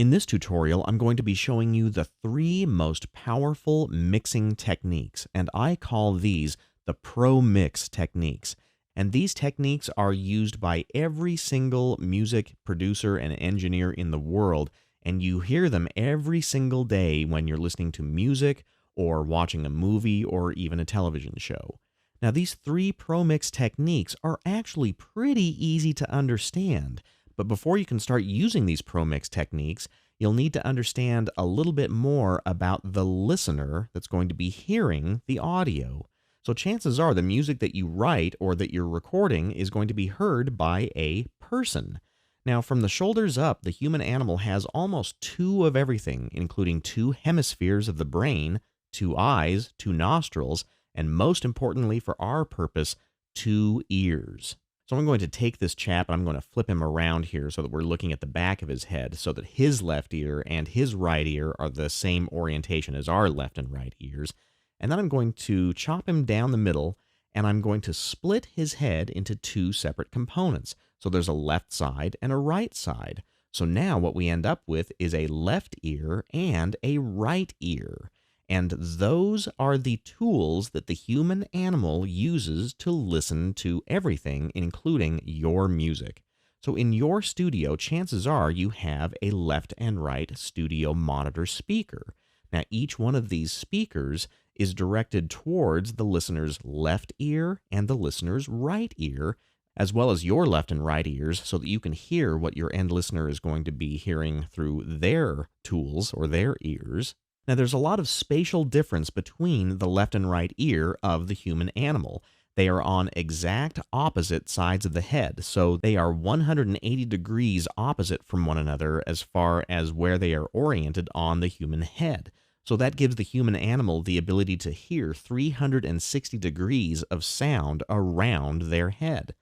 In this tutorial, I'm going to be showing you the three most powerful mixing techniques, and I call these the Pro Mix techniques. And these techniques are used by every single music producer and engineer in the world, and you hear them every single day when you're listening to music or watching a movie or even a television show. Now, these three Pro Mix techniques are actually pretty easy to understand. But before you can start using these Pro Mix techniques, you'll need to understand a little bit more about the listener that's going to be hearing the audio. So chances are the music that you write or that you're recording is going to be heard by a person. Now, from the shoulders up, the human animal has almost two of everything, including two hemispheres of the brain, two eyes, two nostrils, and most importantly for our purpose, two ears. So I'm going to take this chap and I'm going to flip him around here so that we're looking at the back of his head so that his left ear and his right ear are the same orientation as our left and right ears. And then I'm going to chop him down the middle and I'm going to split his head into two separate components. So there's a left side and a right side. So now what we end up with is a left ear and a right ear. And those are the tools that the human animal uses to listen to everything, including your music. So in your studio, chances are you have a left and right studio monitor speaker. Now, each one of these speakers is directed towards the listener's left ear and the listener's right ear, as well as your left and right ears, so that you can hear what your end listener is going to be hearing through their tools or their ears. Now, there's a lot of spatial difference between the left and right ear of the human animal. They are on exact opposite sides of the head, so they are 180 degrees opposite from one another as far as where they are oriented on the human head. So that gives the human animal the ability to hear 360 degrees of sound around their head.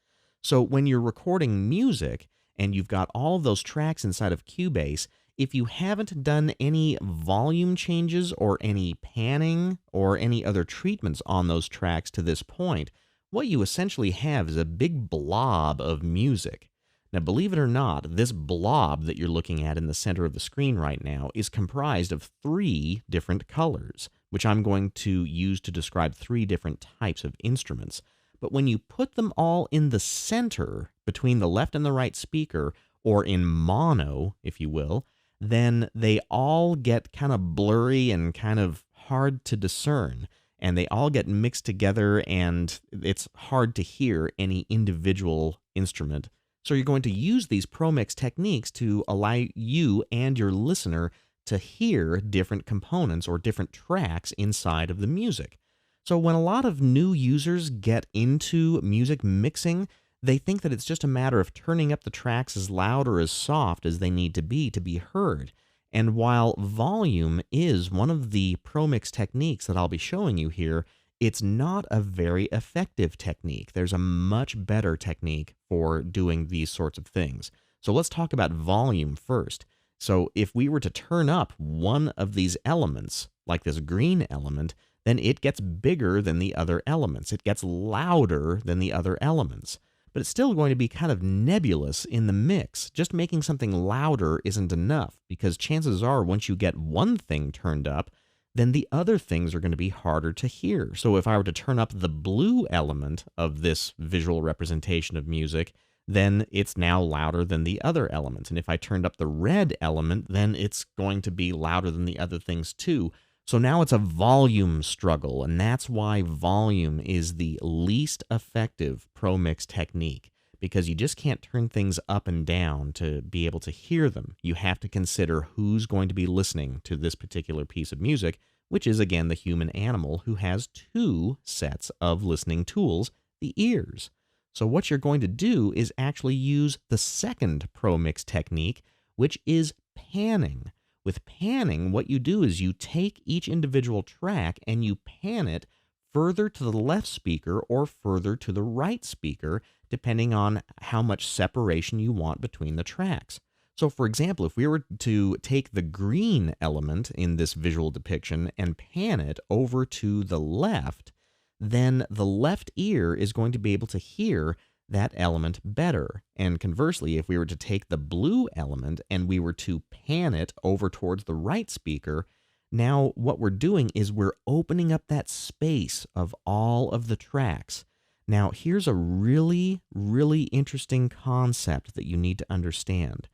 So when you're recording music and you've got all of those tracks inside of CUBASE, if you haven't done any volume changes or any panning or any other treatments on those tracks to this point, what you essentially have is a big blob of music. Now, believe it or not, this blob that you're looking at in the center of the screen right now is comprised of three different colors, which I'm going to use to describe three different types of instruments. But when you put them all in the center between the left and the right speaker, or in mono, if you will, then they all get kind of blurry and kind of hard to discern, and they all get mixed together, and it's hard to hear any individual instrument. So you're going to use these Pro Mix techniques to allow you and your listener to hear different components or different tracks inside of the music. So when a lot of new users get into music mixing, they think that it's just a matter of turning up the tracks as loud or as soft as they need to be heard. And while volume is one of the Pro Mix techniques that I'll be showing you here, it's not a very effective technique. There's a much better technique for doing these sorts of things. So let's talk about volume first. So if we were to turn up one of these elements, like this green element, then it gets bigger than the other elements. It gets louder than the other elements. But it's still going to be kind of nebulous in the mix. Just making something louder isn't enough, because chances are once you get one thing turned up, then the other things are going to be harder to hear. So if I were to turn up the blue element of this visual representation of music, then it's now louder than the other elements. And if I turned up the red element, then it's going to be louder than the other things too. So now it's a volume struggle, and that's why volume is the least effective Pro Mix technique, because you just can't turn things up and down to be able to hear them. You have to consider who's going to be listening to this particular piece of music, which is, again, the human animal who has two sets of listening tools, the ears. So what you're going to do is actually use the second Pro Mix technique, which is panning. With panning, what you do is you take each individual track and you pan it further to the left speaker or further to the right speaker, depending on how much separation you want between the tracks. So, for example, if we were to take the green element in this visual depiction and pan it over to the left, then the left ear is going to be able to hear that element better. And conversely, if we were to take the blue element and we were to pan it over towards the right speaker, now what we're doing is we're opening up that space of all of the tracks. Now, here's a really, really interesting concept that you need to understand.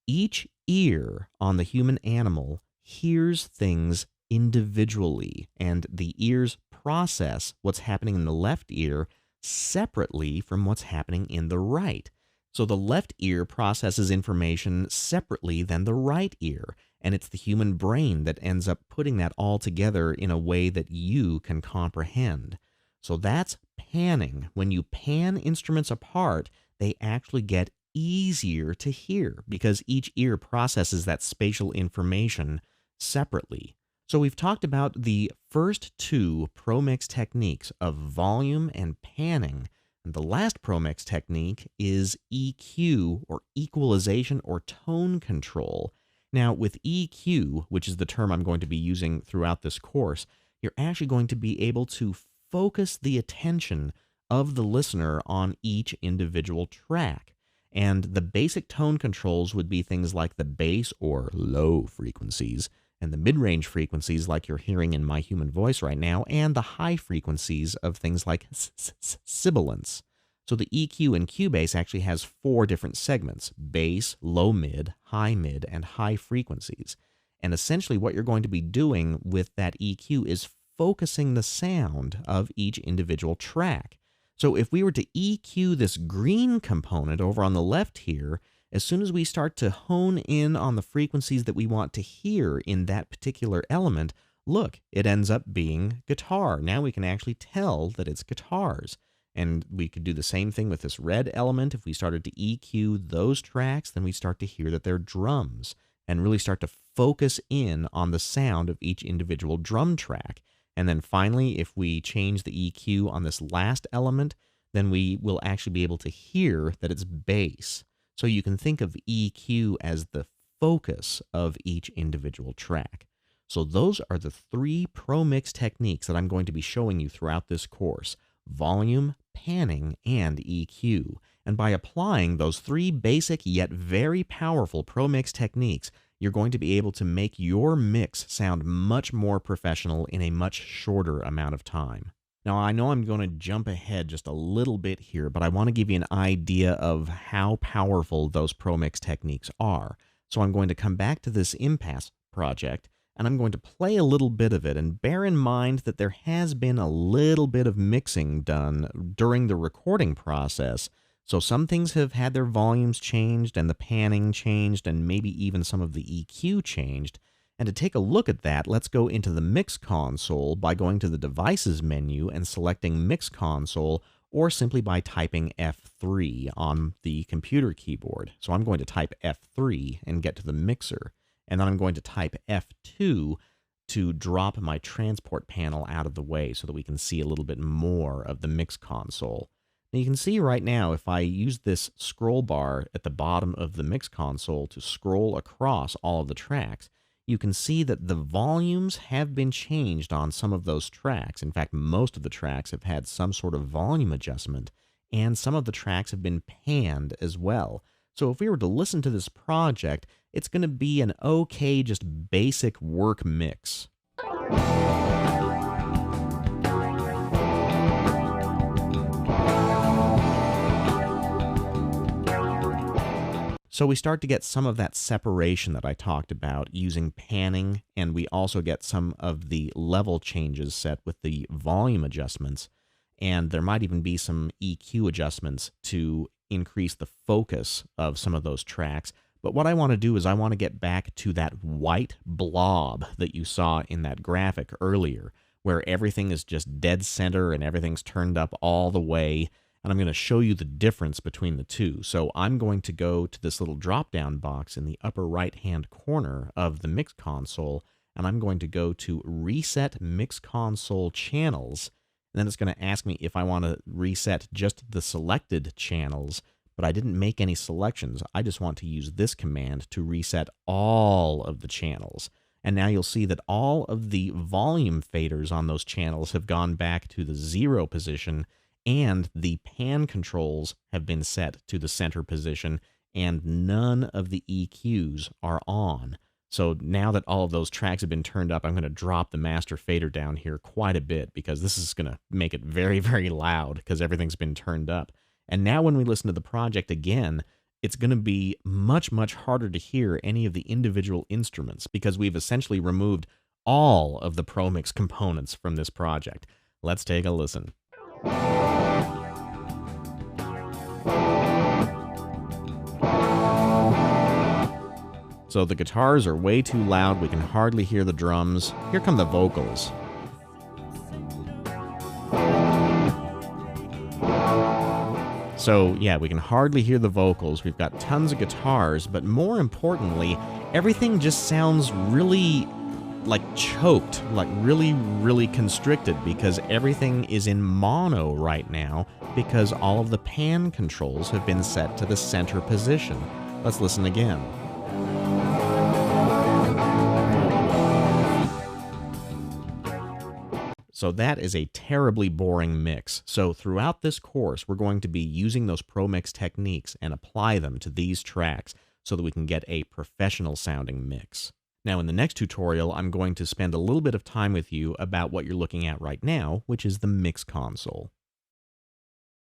Each ear on the human animal hears things individually, and the ears process what's happening in the left ear separately from what's happening in the right. So the left ear processes information separately than the right ear, and it's the human brain that ends up putting that all together in a way that you can comprehend. So that's panning. When you pan instruments apart, they actually get easier to hear because each ear processes that spatial information separately. So we've talked about the first two ProMix techniques of volume and panning. And the last ProMix technique is EQ, or equalization or tone control. Now, with EQ, which is the term I'm going to be using throughout this course, you're actually going to be able to focus the attention of the listener on each individual track. And the basic tone controls would be things like the bass or low frequencies, and the mid-range frequencies like you're hearing in my human voice right now, and the high frequencies of things like sibilance. So the EQ in CUBASE actually has four different segments: bass, low mid, and high frequencies. And essentially what you're going to be doing with that EQ is focusing the sound of each individual track. So if we were to EQ this green component over on the left here, as soon as we start to hone in on the frequencies that we want to hear in that particular element, look, it ends up being guitar. Now we can actually tell that it's guitars. And we could do the same thing with this red element. If we started to EQ those tracks, then we start to hear that they're drums and really start to focus in on the sound of each individual drum track. And then finally, if we change the EQ on this last element, then we will actually be able to hear that it's bass. So you can think of EQ as the focus of each individual track. So those are the three ProMix techniques that I'm going to be showing you throughout this course: volume, panning, and EQ. And by applying those three basic yet very powerful ProMix techniques, you're going to be able to make your mix sound much more professional in a much shorter amount of time. Now, I know I'm going to jump ahead just a little bit here, but I want to give you an idea of how powerful those ProMix techniques are. So I'm going to come back to this impasse project, and I'm going to play a little bit of it, and bear in mind that there has been a little bit of mixing done during the recording process. So some things have had their volumes changed and the panning changed and maybe even some of the EQ changed. And to take a look at that, let's go into the Mix Console by going to the Devices menu and selecting Mix Console, or simply by typing F3 on the computer keyboard. So I'm going to type F3 and get to the mixer. And then I'm going to type F2 to drop my transport panel out of the way so that we can see a little bit more of the Mix Console. Now you can see right now, if I use this scroll bar at the bottom of the Mix Console to scroll across all of the tracks, you can see that the volumes have been changed on some of those tracks. In fact, most of the tracks have had some sort of volume adjustment, and some of the tracks have been panned as well. So if we were to listen to this project, it's going to be an okay, just basic work mix. So we start to get some of that separation that I talked about using panning, and we also get some of the level changes set with the volume adjustments, and there might even be some EQ adjustments to increase the focus of some of those tracks. But what I want to do is I want to get back to that white blob that you saw in that graphic earlier, where everything is just dead center and everything's turned up all the way. And I'm going to show you the difference between the two. So I'm going to go to this little drop-down box in the upper right-hand corner of the Mix Console, and I'm going to go to Reset Mix Console Channels. And then it's going to ask me if I want to reset just the selected channels, but I didn't make any selections. I just want to use this command to reset all of the channels. And now you'll see that all of the volume faders on those channels have gone back to the 0 position, and the pan controls have been set to the center position, and none of the EQs are on. So now that all of those tracks have been turned up, I'm going to drop the master fader down here quite a bit because this is going to make it very, very loud because everything's been turned up. And now when we listen to the project again, it's going to be much, much harder to hear any of the individual instruments because we've essentially removed all of the Pro Mix components from this project. Let's take a listen. So the guitars are way too loud, we can hardly hear the drums. Here come the vocals. So yeah, we can hardly hear the vocals. We've got tons of guitars, but more importantly, everything just sounds really like choked, like really, really constricted because everything is in mono right now because all of the pan controls have been set to the center position. Let's listen again. So that is a terribly boring mix. So throughout this course, we're going to be using those Pro Mix techniques and apply them to these tracks so that we can get a professional sounding mix. Now in the next tutorial, I'm going to spend a little bit of time with you about what you're looking at right now, which is the mix console.